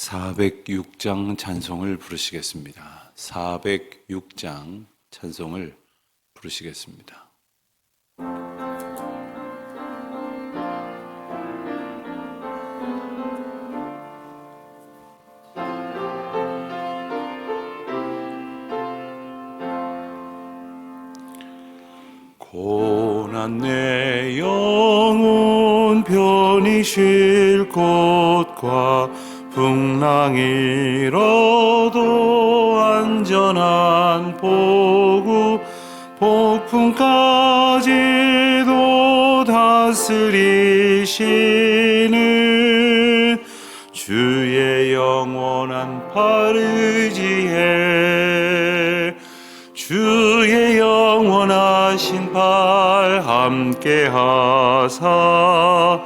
406장 찬송을 부르시겠습니다. 406장 찬송을 부르시겠습니다. 고난 내 영혼 편히 쉴 곳과 풍랑 일어도 안전한 보구 폭풍까지도 다스리시는 주의 영원한 팔 의지해 주의 영원하신 팔 함께 하사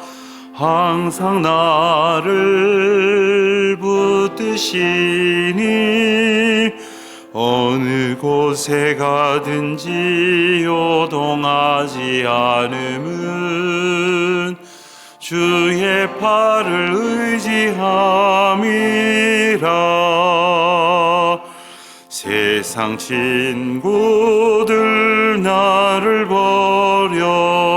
항상 나를 붙드시니 어느 곳에 가든지 요동하지 않음은 주의 팔을 의지함이라. 세상 친구들 나를 버려도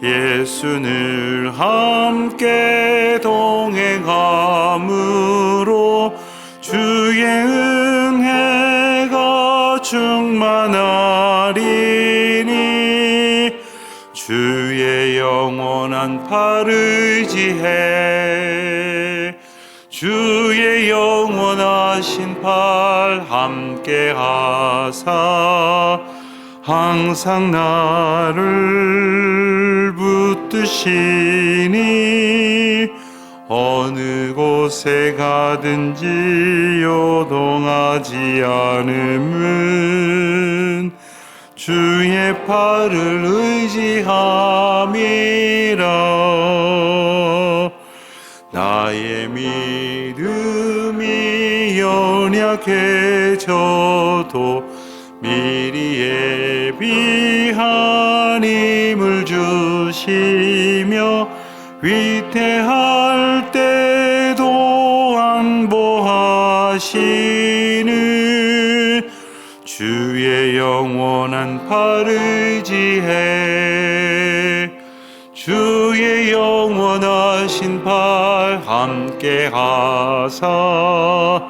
예수를 함께 동행함으로 주의 은혜가 충만하리니 주의 영원한 팔 의지해 주의 영원하신 팔 함께 하사 항상 나를 붙드시니 어느 곳에 가든지 요동하지 않음은 주의 팔을 의지함이라. 나의 믿음이 연약해져도 미리 예비한 힘을 주시며 위태할 때도 안보하시는 주의 영원한 팔 의지해 주의 영원하신 팔 함께 하사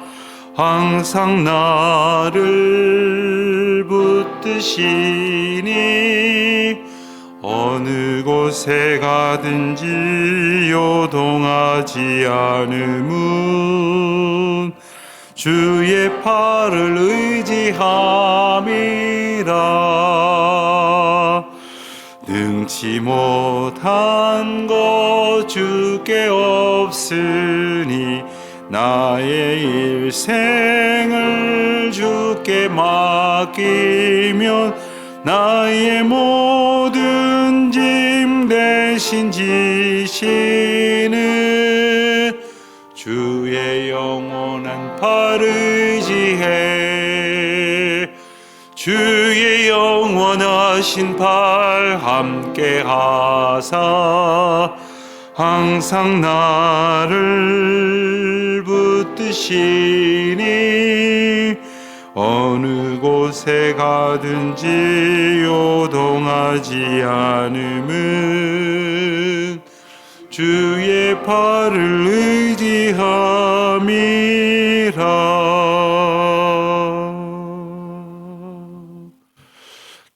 항상 나를 붙드시니 어느 곳에 가든지 요동하지 않음은 주의 팔을 의지함이라. 능치 못한 것 주께 없으니 나의 일생을 주께 맡기면 나의 모든 짐 대신 지시는 주의 영원한 팔 의지해 주의 영원하신 팔 함께 하사 항상 나를 붙드시니 어느 곳에 가든지 요동하지 않음은 주의 팔을 의지함이라.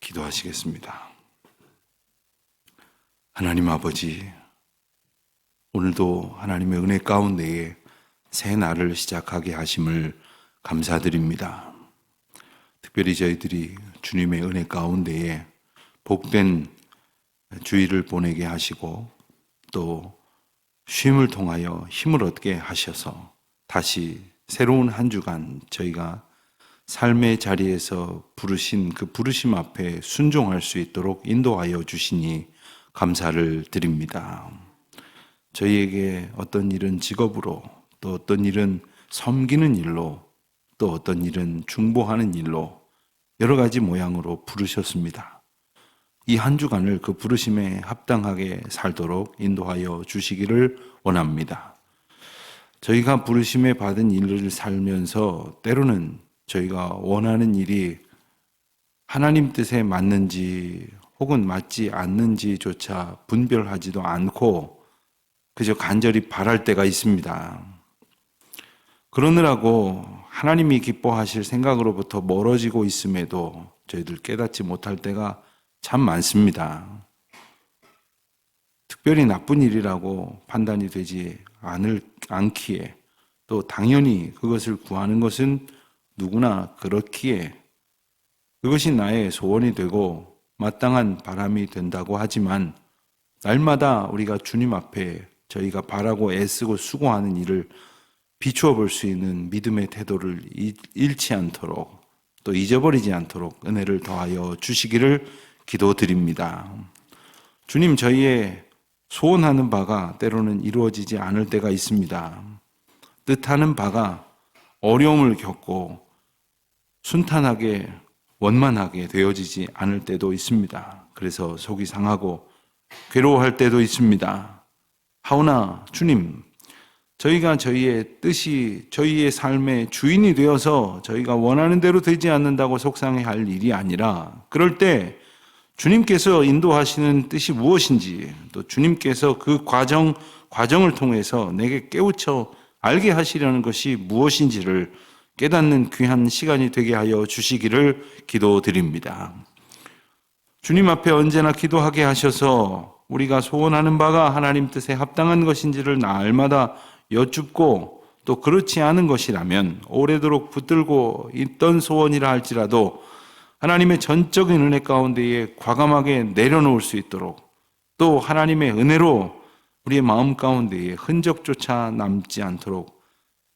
기도하시겠습니다. 하나님 아버지, 오늘도 하나님의 은혜 가운데에 새 날을 시작하게 하심을 감사드립니다. 특별히 저희들이 주님의 은혜 가운데에 복된 주일을 보내게 하시고 또 쉼을 통하여 힘을 얻게 하셔서 다시 새로운 한 주간 저희가 삶의 자리에서 부르신 그 부르심 앞에 순종할 수 있도록 인도하여 주시니 감사를 드립니다. 저희에게 어떤 일은 직업으로, 또 어떤 일은 섬기는 일로, 또 어떤 일은 중보하는 일로 여러 가지 모양으로 부르셨습니다. 이 한 주간을 그 부르심에 합당하게 살도록 인도하여 주시기를 원합니다. 저희가 부르심에 받은 일을 살면서 때로는 저희가 원하는 일이 하나님 뜻에 맞는지 혹은 맞지 않는지조차 분별하지도 않고 그저 간절히 바랄 때가 있습니다. 그러느라고 하나님이 기뻐하실 생각으로부터 멀어지고 있음에도 저희들 깨닫지 못할 때가 참 많습니다. 특별히 나쁜 일이라고 판단이 되지 않기에 또 당연히 그것을 구하는 것은 누구나 그렇기에 그것이 나의 소원이 되고 마땅한 바람이 된다고 하지만 날마다 우리가 주님 앞에 저희가 바라고 애쓰고 수고하는 일을 비추어 볼 수 있는 믿음의 태도를 잃지 않도록 또 잊어버리지 않도록 은혜를 더하여 주시기를 기도드립니다. 주님, 저희의 소원하는 바가 때로는 이루어지지 않을 때가 있습니다. 뜻하는 바가 어려움을 겪고 순탄하게 원만하게 되어지지 않을 때도 있습니다. 그래서 속이 상하고 괴로워할 때도 있습니다. 하오나 주님, 저희가 저희의 뜻이 저희의 삶의 주인이 되어서 저희가 원하는 대로 되지 않는다고 속상해할 일이 아니라 그럴 때 주님께서 인도하시는 뜻이 무엇인지 또 주님께서 그 과정을 통해서 내게 깨우쳐 알게 하시려는 것이 무엇인지를 깨닫는 귀한 시간이 되게 하여 주시기를 기도드립니다. 주님 앞에 언제나 기도하게 하셔서 우리가 소원하는 바가 하나님 뜻에 합당한 것인지를 날마다 여쭙고 또 그렇지 않은 것이라면 오래도록 붙들고 있던 소원이라 할지라도 하나님의 전적인 은혜 가운데에 과감하게 내려놓을 수 있도록 또 하나님의 은혜로 우리의 마음 가운데에 흔적조차 남지 않도록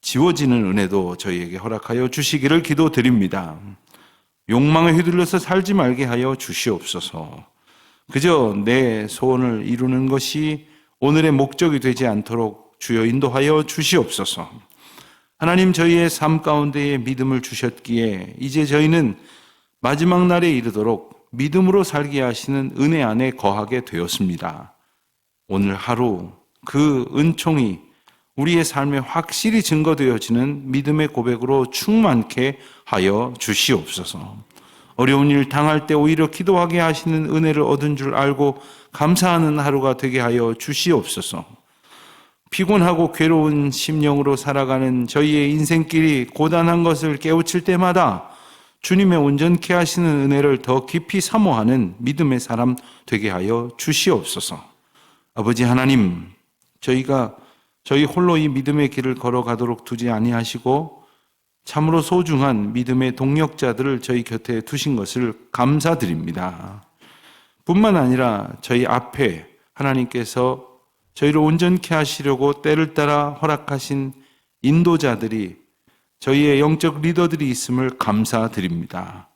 지워지는 은혜도 저희에게 허락하여 주시기를 기도드립니다. 욕망에 휘둘려서 살지 말게 하여 주시옵소서. 그저 내 소원을 이루는 것이 오늘의 목적이 되지 않도록 주여 인도하여 주시옵소서. 하나님, 저희의 삶 가운데에 믿음을 주셨기에 이제 저희는 마지막 날에 이르도록 믿음으로 살게 하시는 은혜 안에 거하게 되었습니다. 오늘 하루 그 은총이 우리의 삶에 확실히 증거되어지는 믿음의 고백으로 충만케 하여 주시옵소서. 어려운 일 당할 때 오히려 기도하게 하시는 은혜를 얻은 줄 알고 감사하는 하루가 되게 하여 주시옵소서. 피곤하고 괴로운 심령으로 살아가는 저희의 인생길이 고단한 것을 깨우칠 때마다 주님의 온전케 하시는 은혜를 더 깊이 사모하는 믿음의 사람 되게 하여 주시옵소서. 아버지 하나님, 저희가 저희 홀로 이 믿음의 길을 걸어가도록 두지 아니하시고 참으로 소중한 믿음의 동력자들을 저희 곁에 두신 것을 감사드립니다. 뿐만 아니라 저희 앞에 하나님께서 저희를 온전케 하시려고 때를 따라 허락하신 인도자들이 저희의 영적 리더들이 있음을 감사드립니다.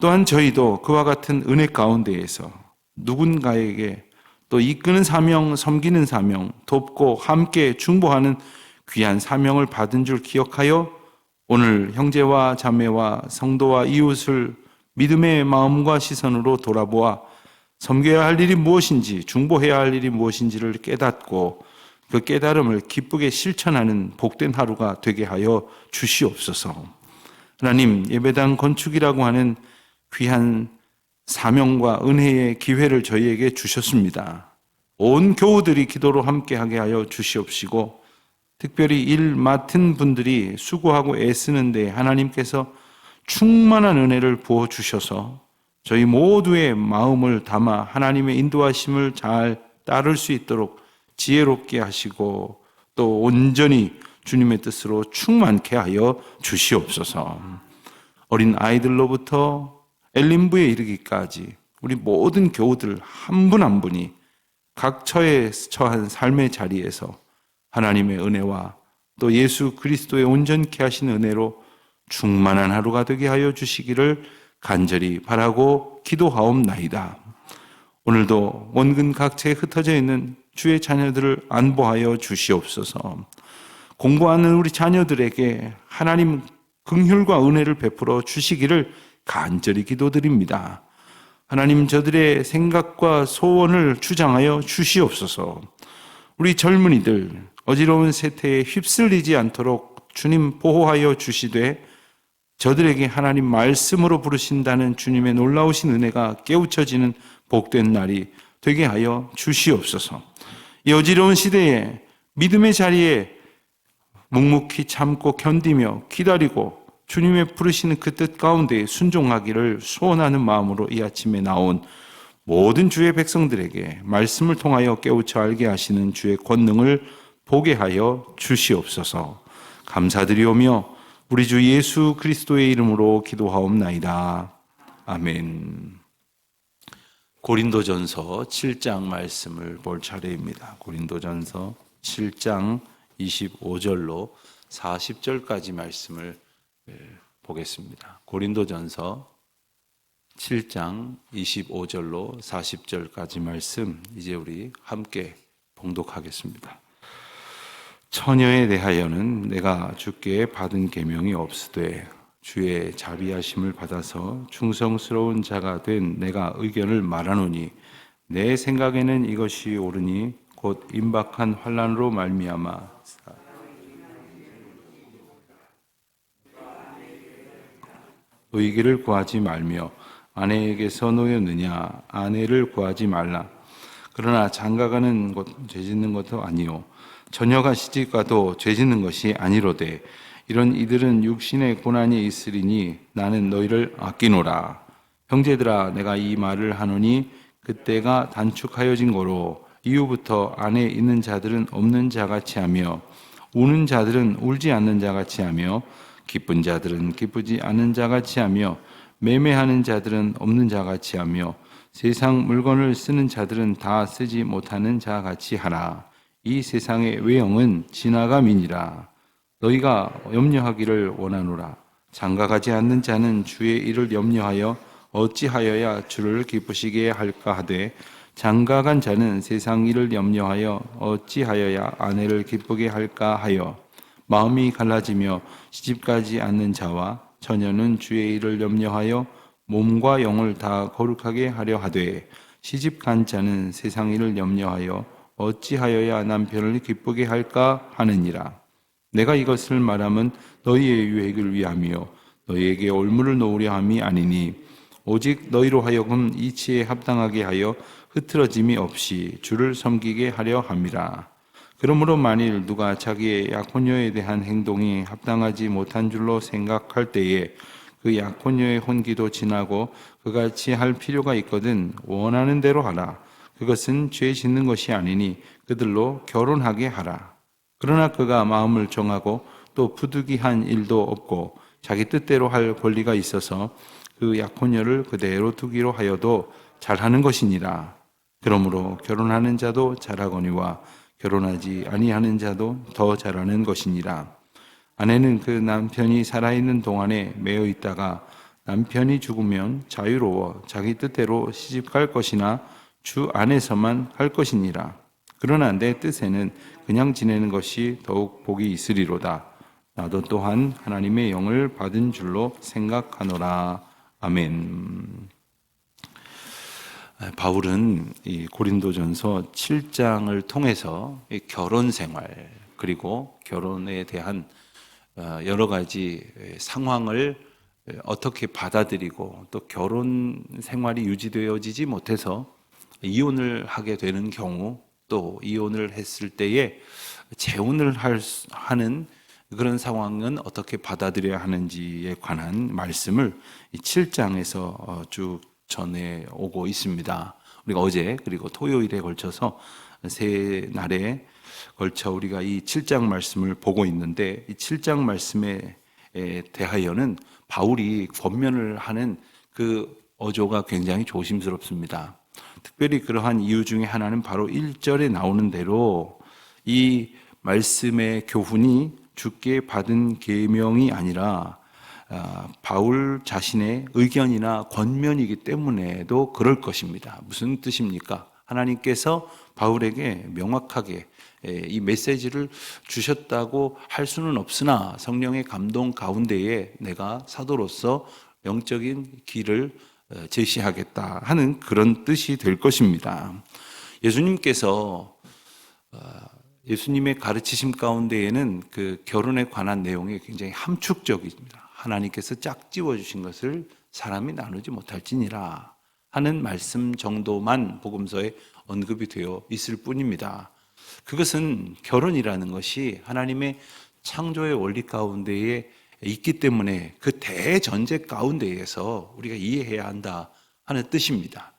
또한 저희도 그와 같은 은혜 가운데에서 누군가에게 또 이끄는 사명, 섬기는 사명, 돕고 함께 중보하는 귀한 사명을 받은 줄 기억하여 오늘 형제와 자매와 성도와 이웃을 믿음의 마음과 시선으로 돌아보아 섬겨야 할 일이 무엇인지, 중보해야 할 일이 무엇인지를 깨닫고 그 깨달음을 기쁘게 실천하는 복된 하루가 되게 하여 주시옵소서. 하나님, 예배당 건축이라고 하는 귀한 사명과 은혜의 기회를 저희에게 주셨습니다. 온 교우들이 기도로 함께하게 하여 주시옵시고 특별히 일 맡은 분들이 수고하고 애쓰는데 하나님께서 충만한 은혜를 부어주셔서 저희 모두의 마음을 담아 하나님의 인도하심을 잘 따를 수 있도록 지혜롭게 하시고 또 온전히 주님의 뜻으로 충만케 하여 주시옵소서. 어린 아이들로부터 엘림부에 이르기까지 우리 모든 교우들 한 분 한 분이 각 처한 삶의 자리에서 하나님의 은혜와 또 예수 그리스도의 온전케 하신 은혜로 충만한 하루가 되게 하여 주시기를 간절히 바라고 기도하옵나이다. 오늘도 원근 각처에 흩어져 있는 주의 자녀들을 안보하여 주시옵소서. 공부하는 우리 자녀들에게 하나님 긍휼과 은혜를 베풀어 주시기를 간절히 기도드립니다. 하나님, 저들의 생각과 소원을 주장하여 주시옵소서. 우리 젊은이들 어지러운 세태에 휩쓸리지 않도록 주님 보호하여 주시되 저들에게 하나님 말씀으로 부르신다는 주님의 놀라우신 은혜가 깨우쳐지는 복된 날이 되게 하여 주시옵소서. 이 어지러운 시대에 믿음의 자리에 묵묵히 참고 견디며 기다리고 주님의 부르시는 그 뜻 가운데 순종하기를 소원하는 마음으로 이 아침에 나온 모든 주의 백성들에게 말씀을 통하여 깨우쳐 알게 하시는 주의 권능을 보게 하여 주시옵소서. 감사드리오며 우리 주 예수 그리스도의 이름으로 기도하옵나이다. 아멘. 고린도전서 7장 말씀을 볼 차례입니다. 고린도전서 7장 25절로 40절까지 말씀을 보겠습니다. 고린도전서 7장 25절로 40절까지 말씀 이제 우리 함께 봉독하겠습니다. 처녀에 대하여는 내가 주께 받은 계명이 없으되 주의 자비하심을 받아서 충성스러운 자가 된 내가 의견을 말하노니 내 생각에는 이것이 옳으니 곧 임박한 환난으로 말미암아 의기를 구하지 말며 아내에게서 놓였느냐 아내를 구하지 말라. 그러나 장가가는 것 죄짓는 것도 아니요 처녀가 시집가도 죄짓는 것이 아니로되 이런 이들은 육신의 고난이 있으리니 나는 너희를 아끼노라. 형제들아 내가 이 말을 하노니 그때가 단축하여진 거로 이후부터 안에 있는 자들은 없는 자같이 하며 우는 자들은 울지 않는 자같이 하며 기쁜 자들은 기쁘지 않은 자같이 하며 매매하는 자들은 없는 자같이 하며 세상 물건을 쓰는 자들은 다 쓰지 못하는 자같이 하라. 이 세상의 외형은 지나감이니라. 너희가 염려하기를 원하노라. 장가가지 않는 자는 주의 일을 염려하여 어찌하여야 주를 기쁘시게 할까 하되 장가간 자는 세상 일을 염려하여 어찌하여야 아내를 기쁘게 할까 하여 마음이 갈라지며 시집가지 않는 자와 처녀는 주의 일을 염려하여 몸과 영을 다 거룩하게 하려 하되 시집간 자는 세상 일을 염려하여 어찌하여야 남편을 기쁘게 할까 하느니라. 내가 이것을 말하면 너희의 유익을 위함이요 너희에게 올무를 놓으려 함이 아니니 오직 너희로 하여금 이치에 합당하게 하여 흐트러짐이 없이 주를 섬기게 하려 함이라. 그러므로 만일 누가 자기의 약혼녀에 대한 행동이 합당하지 못한 줄로 생각할 때에 그 약혼녀의 혼기도 지나고 그같이 할 필요가 있거든 원하는 대로 하라. 그것은 죄 짓는 것이 아니니 그들로 결혼하게 하라. 그러나 그가 마음을 정하고 또 부득이한 일도 없고 자기 뜻대로 할 권리가 있어서 그 약혼녀를 그대로 두기로 하여도 잘하는 것이니라. 그러므로 결혼하는 자도 잘하거니와 결혼하지 아니하는 자도 더 잘하는 것이니라. 아내는 그 남편이 살아있는 동안에 매여 있다가 남편이 죽으면 자유로워 자기 뜻대로 시집갈 것이나 주 안에서만 할 것이니라. 그러나 내 뜻에는 그냥 지내는 것이 더욱 복이 있으리로다. 나도 또한 하나님의 영을 받은 줄로 생각하노라. 아멘. 바울은 이 고린도전서 7장을 통해서 결혼 생활 그리고 결혼에 대한 여러 가지 상황을 어떻게 받아들이고 또 결혼 생활이 유지되어지지 못해서 이혼을 하게 되는 경우 또 이혼을 했을 때에 재혼을 하는 그런 상황은 어떻게 받아들여야 하는지에 관한 말씀을 이 7장에서 쭉 전해오고 있습니다. 우리가 어제 그리고 토요일에 걸쳐서 세 날에 걸쳐 우리가 이 7장 말씀을 보고 있는데 이 7장 말씀에 대하여는 바울이 권면을 하는 그 어조가 굉장히 조심스럽습니다. 특별히 그러한 이유 중에 하나는 바로 1절에 나오는 대로 이 말씀의 교훈이 주께 받은 계명이 아니라 바울 자신의 의견이나 권면이기 때문에도 그럴 것입니다. 무슨 뜻입니까? 하나님께서 바울에게 명확하게 이 메시지를 주셨다고 할 수는 없으나 성령의 감동 가운데에 내가 사도로서 영적인 길을 제시하겠다 하는 그런 뜻이 될 것입니다. 예수님께서 예수님의 가르치심 가운데에는 그 결혼에 관한 내용이 굉장히 함축적입니다. 하나님께서 짝지어 주신 것을 사람이 나누지 못할지니라 하는 말씀 정도만 복음서에 언급이 되어 있을 뿐입니다. 그것은 결혼이라는 것이 하나님의 창조의 원리 가운데에 있기 때문에 그 대전제 가운데에서 우리가 이해해야 한다 하는 뜻입니다.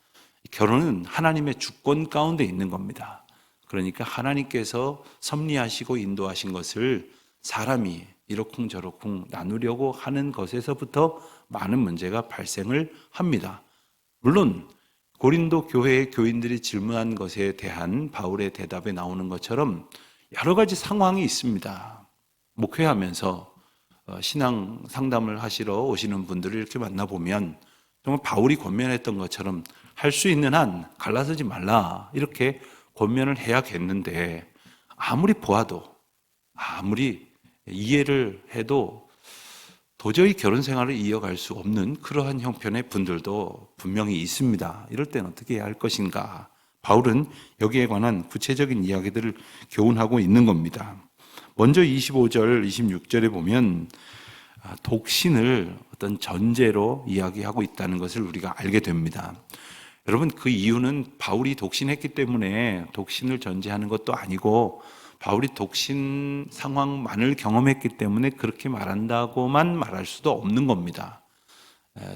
결혼은 하나님의 주권 가운데 있는 겁니다. 그러니까 하나님께서 섭리하시고 인도하신 것을 사람이 이러쿵저러쿵 나누려고 하는 것에서부터 많은 문제가 발생을 합니다. 물론 고린도 교회의 교인들이 질문한 것에 대한 바울의 대답에 나오는 것처럼 여러 가지 상황이 있습니다. 목회하면서 신앙 상담을 하시러 오시는 분들을 이렇게 만나보면 정말 바울이 권면했던 것처럼 할 수 있는 한 갈라서지 말라 이렇게 권면을 해야겠는데 아무리 보아도 아무리 이해를 해도 도저히 결혼 생활을 이어갈 수 없는 그러한 형편의 분들도 분명히 있습니다. 이럴 때는 어떻게 해야 할 것인가? 바울은 여기에 관한 구체적인 이야기들을 교훈하고 있는 겁니다. 먼저 25절, 26절에 보면 독신을 어떤 전제로 이야기하고 있다는 것을 우리가 알게 됩니다. 여러분, 그 이유는 바울이 독신했기 때문에 독신을 전제하는 것도 아니고 바울이 독신 상황만을 경험했기 때문에 그렇게 말한다고만 말할 수도 없는 겁니다.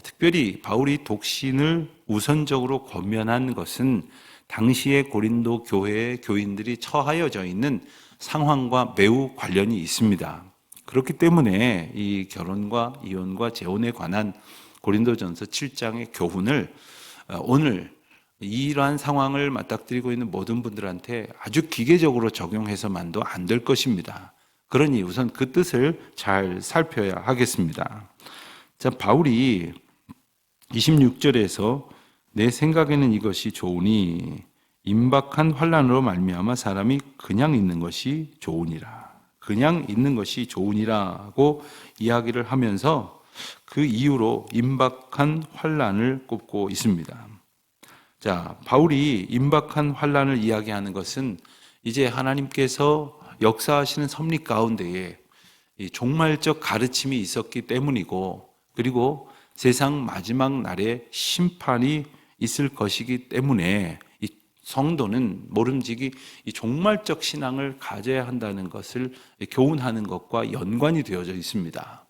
특별히 바울이 독신을 우선적으로 권면한 것은 당시의 고린도 교회의 교인들이 처하여져 있는 상황과 매우 관련이 있습니다. 그렇기 때문에 이 결혼과 이혼과 재혼에 관한 고린도전서 7장의 교훈을 오늘 이러한 상황을 맞닥뜨리고 있는 모든 분들한테 아주 기계적으로 적용해서만도 안 될 것입니다. 그러니 우선 그 뜻을 잘 살펴야 하겠습니다. 자, 바울이 26절에서 내 생각에는 이것이 좋으니 임박한 환난으로 말미암아 사람이 그냥 있는 것이 좋으니라. 그냥 있는 것이 좋으니라고 이야기를 하면서 그 이유로 임박한 환난을 꼽고 있습니다. 자, 바울이 임박한 환난을 이야기하는 것은 이제 하나님께서 역사하시는 섭리 가운데에 이 종말적 가르침이 있었기 때문이고, 그리고 세상 마지막 날에 심판이 있을 것이기 때문에 이 성도는 모름지기 이 종말적 신앙을 가져야 한다는 것을 교훈하는 것과 연관이 되어져 있습니다.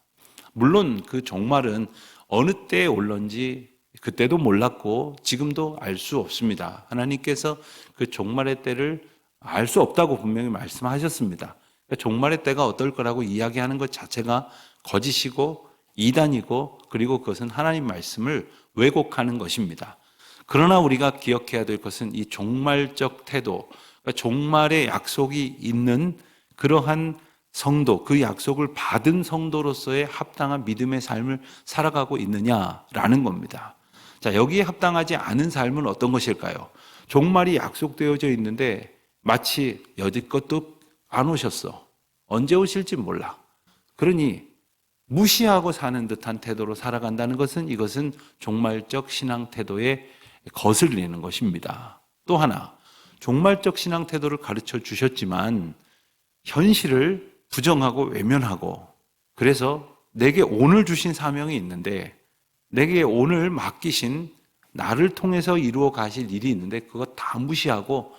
물론 그 종말은 어느 때에 올런지 그때도 몰랐고 지금도 알 수 없습니다. 하나님께서 그 종말의 때를 알 수 없다고 분명히 말씀하셨습니다. 그러니까 종말의 때가 어떨 거라고 이야기하는 것 자체가 거짓이고 이단이고, 그리고 그것은 하나님 말씀을 왜곡하는 것입니다. 그러나 우리가 기억해야 될 것은 이 종말적 태도, 그러니까 종말의 약속이 있는 그러한 성도, 그 약속을 받은 성도로서의 합당한 믿음의 삶을 살아가고 있느냐라는 겁니다. 자, 여기에 합당하지 않은 삶은 어떤 것일까요? 종말이 약속되어져 있는데 마치 여지껏도 안 오셨어. 언제 오실지 몰라. 그러니 무시하고 사는 듯한 태도로 살아간다는 것은 이것은 종말적 신앙 태도에 거슬리는 것입니다. 또 하나, 종말적 신앙 태도를 가르쳐 주셨지만 현실을 부정하고 외면하고, 그래서 내게 오늘 주신 사명이 있는데, 내게 오늘 맡기신 나를 통해서 이루어 가실 일이 있는데 그거 다 무시하고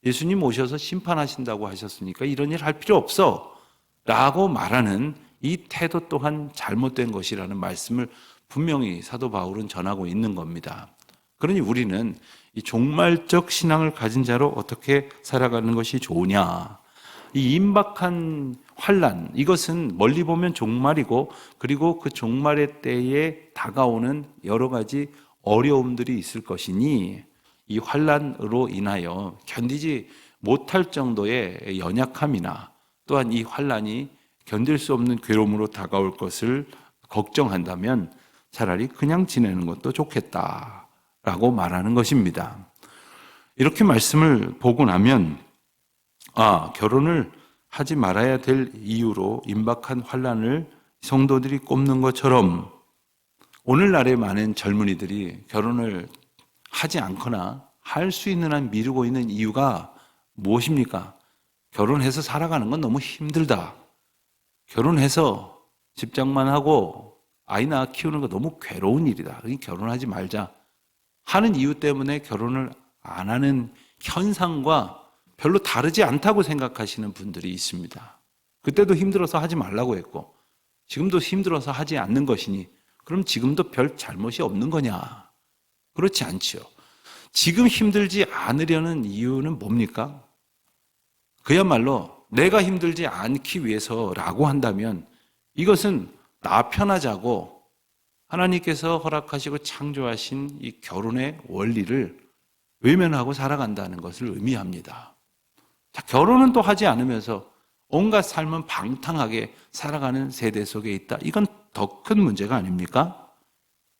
예수님 오셔서 심판하신다고 하셨으니까 이런 일 할 필요 없어 라고 말하는 이 태도 또한 잘못된 것이라는 말씀을 분명히 사도 바울은 전하고 있는 겁니다. 그러니 우리는 이 종말적 신앙을 가진 자로 어떻게 살아가는 것이 좋으냐, 이 임박한 환난, 이것은 멀리 보면 종말이고, 그리고 그 종말의 때에 다가오는 여러 가지 어려움들이 있을 것이니 이 환난으로 인하여 견디지 못할 정도의 연약함이나 또한 이 환난이 견딜 수 없는 괴로움으로 다가올 것을 걱정한다면 차라리 그냥 지내는 것도 좋겠다라고 말하는 것입니다. 이렇게 말씀을 보고 나면 결혼을 하지 말아야 될 이유로 임박한 환난을 성도들이 꼽는 것처럼 오늘날의 많은 젊은이들이 결혼을 하지 않거나 할 수 있는 한 미루고 있는 이유가 무엇입니까? 결혼해서 살아가는 건 너무 힘들다. 결혼해서 집장만 하고 아이 낳아 키우는 거 너무 괴로운 일이다. 그러니까 결혼하지 말자 하는 이유 때문에 결혼을 안 하는 현상과 별로 다르지 않다고 생각하시는 분들이 있습니다. 그때도 힘들어서 하지 말라고 했고 지금도 힘들어서 하지 않는 것이니 그럼 지금도 별 잘못이 없는 거냐? 그렇지 않지요. 지금 힘들지 않으려는 이유는 뭡니까? 그야말로 내가 힘들지 않기 위해서라고 한다면 이것은 나 편하자고 하나님께서 허락하시고 창조하신 이 결혼의 원리를 외면하고 살아간다는 것을 의미합니다. 자, 결혼은 또 하지 않으면서 온갖 삶은 방탕하게 살아가는 세대 속에 있다. 이건 더 큰 문제가 아닙니까?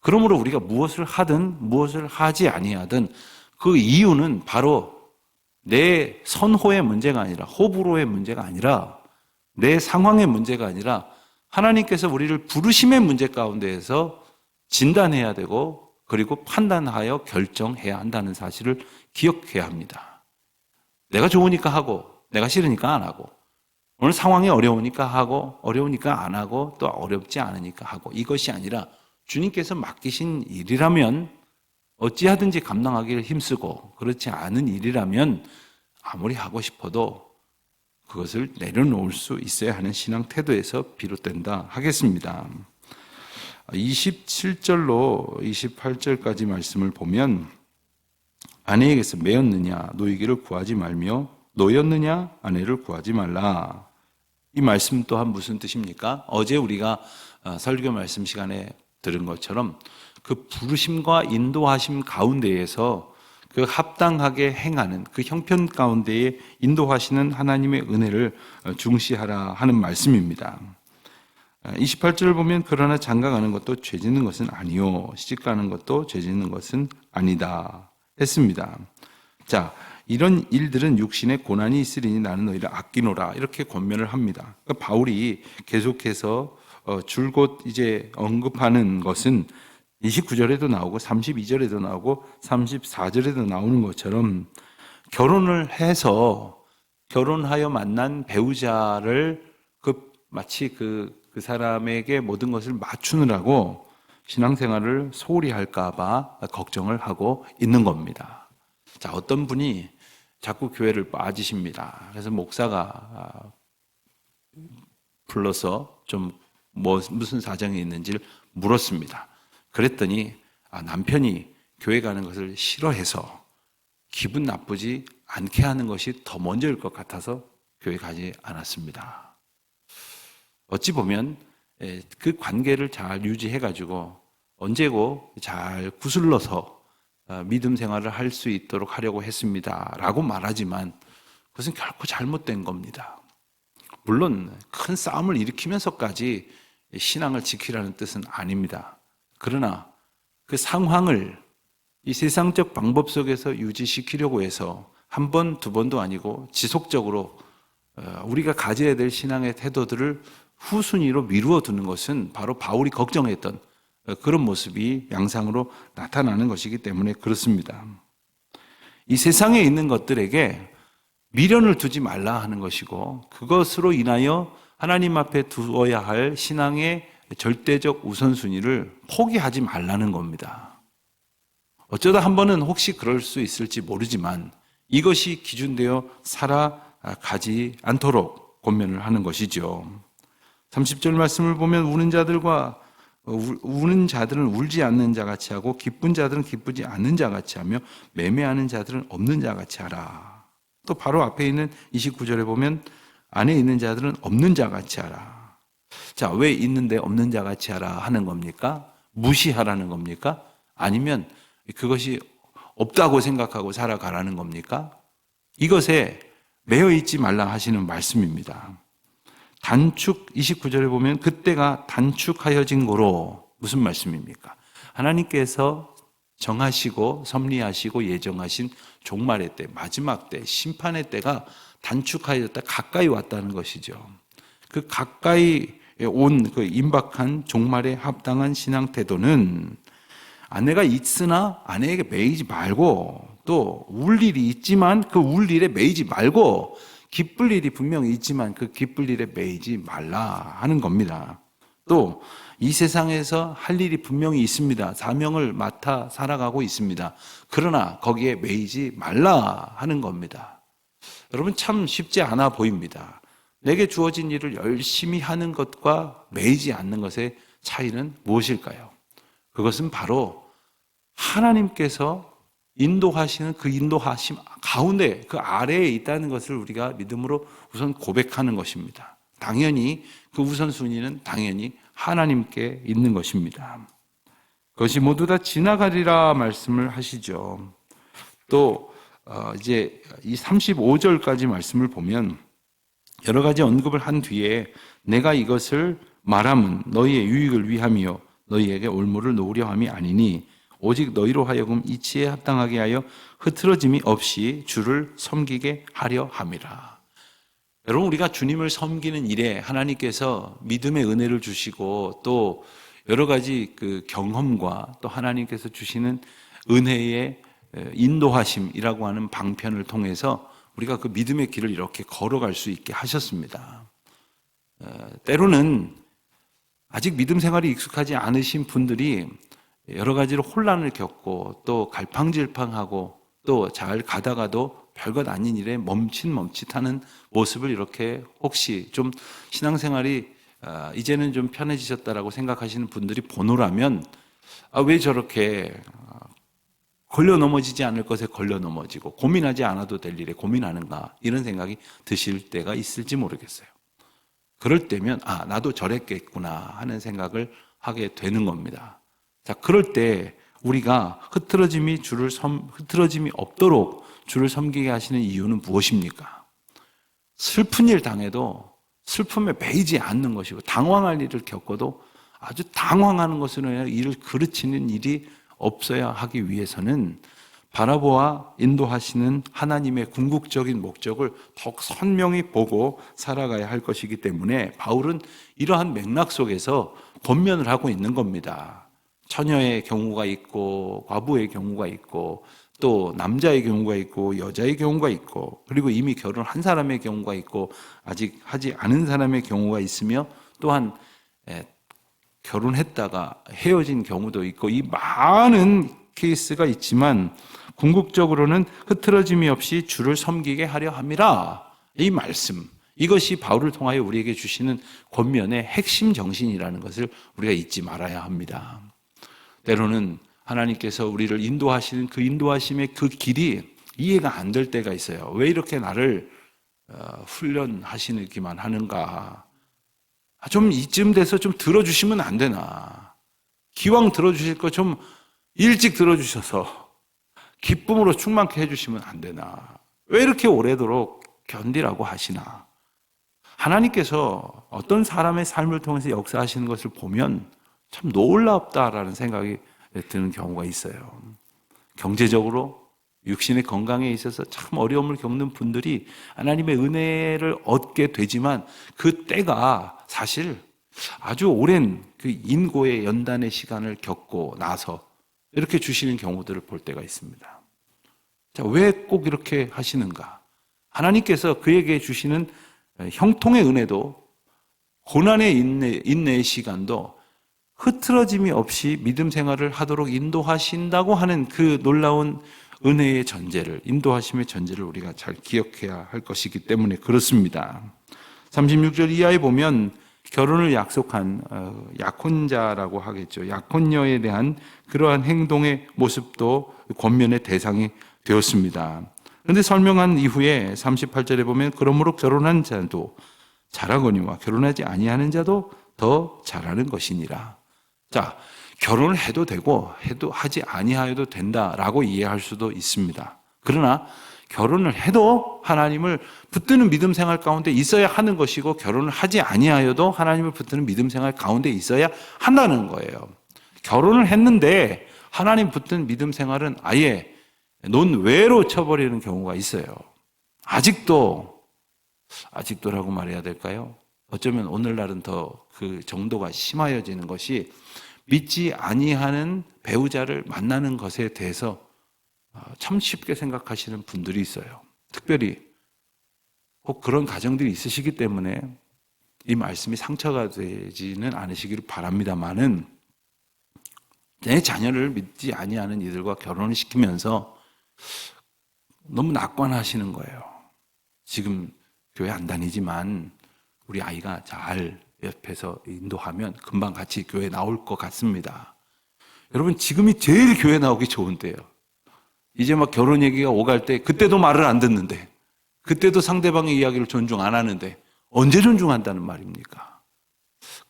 그러므로 우리가 무엇을 하든 무엇을 하지 아니하든 그 이유는 바로 내 선호의 문제가 아니라 호불호의 문제가 아니라 내 상황의 문제가 아니라 하나님께서 우리를 부르심의 문제 가운데에서 진단해야 되고 그리고 판단하여 결정해야 한다는 사실을 기억해야 합니다. 내가 좋으니까 하고 내가 싫으니까 안 하고 오늘 상황이 어려우니까 하고 어려우니까 안 하고 또 어렵지 않으니까 하고 이것이 아니라 주님께서 맡기신 일이라면 어찌하든지 감당하기를 힘쓰고 그렇지 않은 일이라면 아무리 하고 싶어도 그것을 내려놓을 수 있어야 하는 신앙 태도에서 비롯된다 하겠습니다. 27절로 28절까지 말씀을 보면 아내에게서 매였느냐 노이기를 구하지 말며 노였느냐 아내를 구하지 말라. 이 말씀 또한 무슨 뜻입니까? 어제 우리가 설교 말씀 시간에 들은 것처럼 그 부르심과 인도하심 가운데에서 그 합당하게 행하는 그 형편 가운데에 인도하시는 하나님의 은혜를 중시하라 하는 말씀입니다. 28절을 보면 그러나 장가가는 것도 죄 짓는 것은 아니요 시집가는 것도 죄 짓는 것은 아니다 했습니다. 자, 이런 일들은 육신에 고난이 있으리니 나는 너희를 아끼노라 이렇게 권면을 합니다. 그러니까 바울이 계속해서 줄곧 이제 언급하는 것은 29절에도 나오고 32절에도 나오고 34절에도 나오는 것처럼 결혼을 해서 결혼하여 만난 배우자를 마치 그 사람에게 모든 것을 맞추느라고 신앙생활을 소홀히 할까봐 걱정을 하고 있는 겁니다. 자, 어떤 분이 자꾸 교회를 빠지십니다. 그래서 목사가 불러서 좀 무슨 사정이 있는지를 물었습니다. 그랬더니 남편이 교회 가는 것을 싫어해서 기분 나쁘지 않게 하는 것이 더 먼저일 것 같아서 교회 가지 않았습니다. 어찌 보면 그 관계를 잘 유지해가지고 언제고 잘 구슬러서 믿음 생활을 할 수 있도록 하려고 했습니다 라고 말하지만 그것은 결코 잘못된 겁니다. 물론 큰 싸움을 일으키면서까지 신앙을 지키라는 뜻은 아닙니다. 그러나 그 상황을 이 세상적 방법 속에서 유지시키려고 해서 한 번, 두 번도 아니고 지속적으로 우리가 가져야 될 신앙의 태도들을 후순위로 미루어 두는 것은 바로 바울이 걱정했던 그런 모습이 양상으로 나타나는 것이기 때문에 그렇습니다. 이 세상에 있는 것들에게 미련을 두지 말라 하는 것이고 그것으로 인하여 하나님 앞에 두어야 할 신앙의 절대적 우선순위를 포기하지 말라는 겁니다. 어쩌다 한 번은 혹시 그럴 수 있을지 모르지만 이것이 기준되어 살아가지 않도록 권면을 하는 것이죠. 30절 말씀을 보면 우는 자들은 울지 않는 자같이 하고 기쁜 자들은 기쁘지 않는 자같이 하며 매매하는 자들은 없는 자같이 하라. 또 바로 앞에 있는 29절에 보면 안에 있는 자들은 없는 자같이 하라. 자, 왜 있는데 없는 자같이 하라 하는 겁니까? 무시하라는 겁니까? 아니면 그것이 없다고 생각하고 살아가라는 겁니까? 이것에 매여 있지 말라 하시는 말씀입니다. 단축 29절에 보면 그때가 단축하여진 거로 무슨 말씀입니까? 하나님께서 정하시고 섭리하시고 예정하신 종말의 때, 마지막 때, 심판의 때가 단축하여졌다, 가까이 왔다는 것이죠. 그 가까이 온 그 임박한 종말에 합당한 신앙 태도는 아내가 있으나 아내에게 매이지 말고 또 울 일이 있지만 그 울 일에 매이지 말고 기쁠 일이 분명히 있지만 그 기쁠 일에 매이지 말라 하는 겁니다. 또 이 세상에서 할 일이 분명히 있습니다. 사명을 맡아 살아가고 있습니다. 그러나 거기에 매이지 말라 하는 겁니다. 여러분 참 쉽지 않아 보입니다. 내게 주어진 일을 열심히 하는 것과 매이지 않는 것의 차이는 무엇일까요? 그것은 바로 하나님께서 인도하시는 그 인도하심 가운데 그 아래에 있다는 것을 우리가 믿음으로 우선 고백하는 것입니다. 당연히 그 우선순위는 당연히 하나님께 있는 것입니다. 그것이 모두 다 지나가리라 말씀을 하시죠. 또 이제 이 35절까지 말씀을 보면 여러 가지 언급을 한 뒤에 내가 이것을 말함은 너희의 유익을 위함이요 너희에게 올무를 놓으려 함이 아니니 오직 너희로 하여금 이치에 합당하게 하여 흐트러짐이 없이 주를 섬기게 하려 함이라. 여러분 우리가 주님을 섬기는 일에 하나님께서 믿음의 은혜를 주시고 또 여러 가지 그 경험과 또 하나님께서 주시는 은혜의 인도하심이라고 하는 방편을 통해서 우리가 그 믿음의 길을 이렇게 걸어갈 수 있게 하셨습니다. 때로는 아직 믿음 생활이 익숙하지 않으신 분들이 여러 가지로 혼란을 겪고 또 갈팡질팡하고 또 잘 가다가도 별것 아닌 일에 멈칫멈칫하는 모습을 이렇게 혹시 좀 신앙생활이 이제는 좀 편해지셨다라고 생각하시는 분들이 보노라면 왜 저렇게 걸려 넘어지지 않을 것에 걸려 넘어지고 고민하지 않아도 될 일에 고민하는가 이런 생각이 드실 때가 있을지 모르겠어요. 그럴 때면 나도 저랬겠구나 하는 생각을 하게 되는 겁니다. 자, 그럴 때 우리가 흐트러짐이 없도록 주를 섬기게 하시는 이유는 무엇입니까? 슬픈 일 당해도 슬픔에 매이지 않는 것이고 당황할 일을 겪어도 아주 당황하는 것으로 인해 일을 그르치는 일이 없어야 하기 위해서는 바라보아 인도하시는 하나님의 궁극적인 목적을 더욱 선명히 보고 살아가야 할 것이기 때문에 바울은 이러한 맥락 속에서 권면을 하고 있는 겁니다. 처녀의 경우가 있고 과부의 경우가 있고 또 남자의 경우가 있고 여자의 경우가 있고 그리고 이미 결혼한 사람의 경우가 있고 아직 하지 않은 사람의 경우가 있으며 또한 결혼했다가 헤어진 경우도 있고 이 많은 케이스가 있지만 궁극적으로는 흐트러짐이 없이 주를 섬기게 하려 함이라. 이 말씀, 이것이 바울을 통하여 우리에게 주시는 권면의 핵심 정신이라는 것을 우리가 잊지 말아야 합니다. 때로는 하나님께서 우리를 인도하시는 그 인도하심의 그 길이 이해가 안 될 때가 있어요. 왜 이렇게 나를 훈련하시기만 하는가? 좀 이쯤 돼서 좀 들어주시면 안 되나? 기왕 들어주실 거 좀 일찍 들어주셔서 기쁨으로 충만케 해주시면 안 되나? 왜 이렇게 오래도록 견디라고 하시나? 하나님께서 어떤 사람의 삶을 통해서 역사하시는 것을 보면 참 놀랍다라는 생각이 드는 경우가 있어요. 경제적으로 육신의 건강에 있어서 참 어려움을 겪는 분들이 하나님의 은혜를 얻게 되지만 그 때가 사실 아주 오랜 그 인고의 연단의 시간을 겪고 나서 이렇게 주시는 경우들을 볼 때가 있습니다. 자, 왜 꼭 이렇게 하시는가? 하나님께서 그에게 주시는 형통의 은혜도 고난의 인내의 시간도 흐트러짐이 없이 믿음 생활을 하도록 인도하신다고 하는 그 놀라운 은혜의 전제를, 인도하심의 전제를 우리가 잘 기억해야 할 것이기 때문에 그렇습니다. 36절 이하에 보면 결혼을 약속한 약혼자라고 하겠죠. 약혼녀에 대한 그러한 행동의 모습도 권면의 대상이 되었습니다. 그런데 설명한 이후에 38절에 보면 그러므로 결혼한 자도 잘하거니와 결혼하지 아니하는 자도 더 잘하는 것이니라. 자, 결혼을 해도 되고 해도 하지 아니하여도 된다라고 이해할 수도 있습니다. 그러나 결혼을 해도 하나님을 붙드는 믿음 생활 가운데 있어야 하는 것이고 결혼을 하지 아니하여도 하나님을 붙드는 믿음 생활 가운데 있어야 한다는 거예요. 결혼을 했는데 하나님 붙든 믿음 생활은 아예 논외로 쳐버리는 경우가 있어요. 아직도라고 말해야 될까요? 어쩌면 오늘날은 더 그 정도가 심하여지는 것이 믿지 아니하는 배우자를 만나는 것에 대해서 참 쉽게 생각하시는 분들이 있어요. 특별히 꼭 그런 가정들이 있으시기 때문에 이 말씀이 상처가 되지는 않으시기를 바랍니다만은 내 자녀를 믿지 아니하는 이들과 결혼을 시키면서 너무 낙관하시는 거예요. 지금 교회 안 다니지만 우리 아이가 잘 옆에서 인도하면 금방 같이 교회 나올 것 같습니다. 여러분, 지금이 제일 교회 나오기 좋은 때예요. 이제 막 결혼 얘기가 오갈 때 그때도 말을 안 듣는데, 그때도 상대방의 이야기를 존중 안 하는데 언제 존중한다는 말입니까?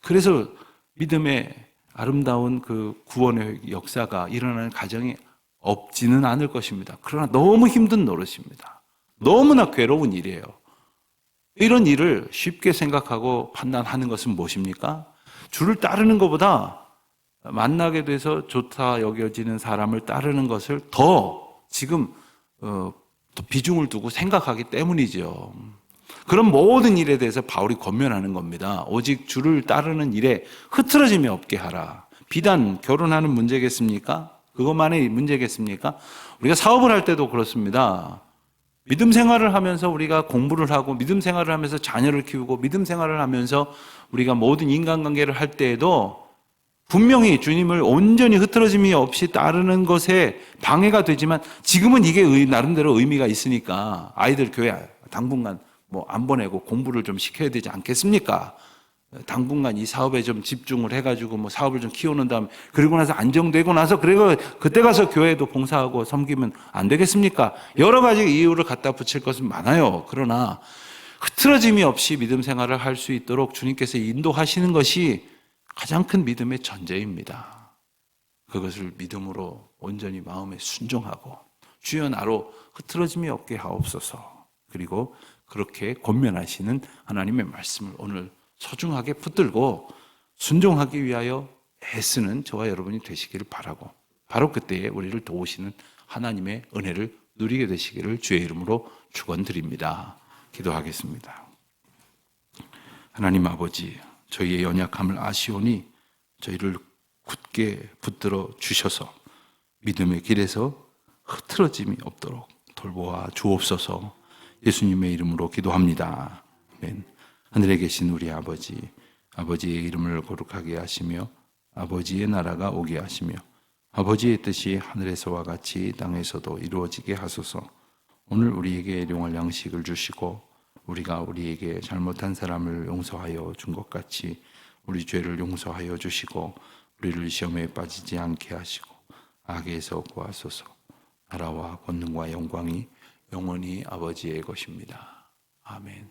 그래서 믿음의 아름다운 그 구원의 역사가 일어나는 가정이 없지는 않을 것입니다. 그러나 너무 힘든 노릇입니다. 너무나 괴로운 일이에요. 이런 일을 쉽게 생각하고 판단하는 것은 무엇입니까? 주를 따르는 것보다 만나게 돼서 좋다 여겨지는 사람을 따르는 것을 더 지금 더 비중을 두고 생각하기 때문이죠. 그런 모든 일에 대해서 바울이 권면하는 겁니다. 오직 주를 따르는 일에 흐트러짐이 없게 하라. 비단 결혼하는 문제겠습니까? 그것만의 문제겠습니까? 우리가 사업을 할 때도 그렇습니다. 믿음 생활을 하면서 우리가 공부를 하고 믿음 생활을 하면서 자녀를 키우고 믿음 생활을 하면서 우리가 모든 인간관계를 할 때에도 분명히 주님을 온전히 흐트러짐이 없이 따르는 것에 방해가 되지만 지금은 이게 나름대로 의미가 있으니까 아이들 교회 당분간 안 보내고 공부를 좀 시켜야 되지 않겠습니까? 당분간 이 사업에 좀 집중을 해가지고 사업을 좀 키우는 다음에 그리고 나서 안정되고 나서 그리고 그때 가서 교회도 봉사하고 섬기면 안 되겠습니까? 여러 가지 이유를 갖다 붙일 것은 많아요. 그러나 흐트러짐이 없이 믿음 생활을 할 수 있도록 주님께서 인도하시는 것이 가장 큰 믿음의 전제입니다. 그것을 믿음으로 온전히 마음에 순종하고 주여 나로 흐트러짐이 없게 하옵소서. 그리고 그렇게 권면하시는 하나님의 말씀을 오늘 소중하게 붙들고 순종하기 위하여 애쓰는 저와 여러분이 되시기를 바라고 바로 그때에 우리를 도우시는 하나님의 은혜를 누리게 되시기를 주의 이름으로 축원드립니다. 기도하겠습니다. 하나님 아버지, 저희의 연약함을 아시오니 저희를 굳게 붙들어 주셔서 믿음의 길에서 흐트러짐이 없도록 돌보아 주옵소서. 예수님의 이름으로 기도합니다. 아멘. 하늘에 계신 우리 아버지, 아버지의 이름을 거룩하게 하시며 아버지의 나라가 오게 하시며 아버지의 뜻이 하늘에서와 같이 땅에서도 이루어지게 하소서. 오늘 우리에게 일용할 양식을 주시고 우리가 우리에게 잘못한 사람을 용서하여 준 것 같이 우리 죄를 용서하여 주시고 우리를 시험에 빠지지 않게 하시고 악에서 구하소서. 나라와 권능과 영광이 영원히 아버지의 것입니다. 아멘.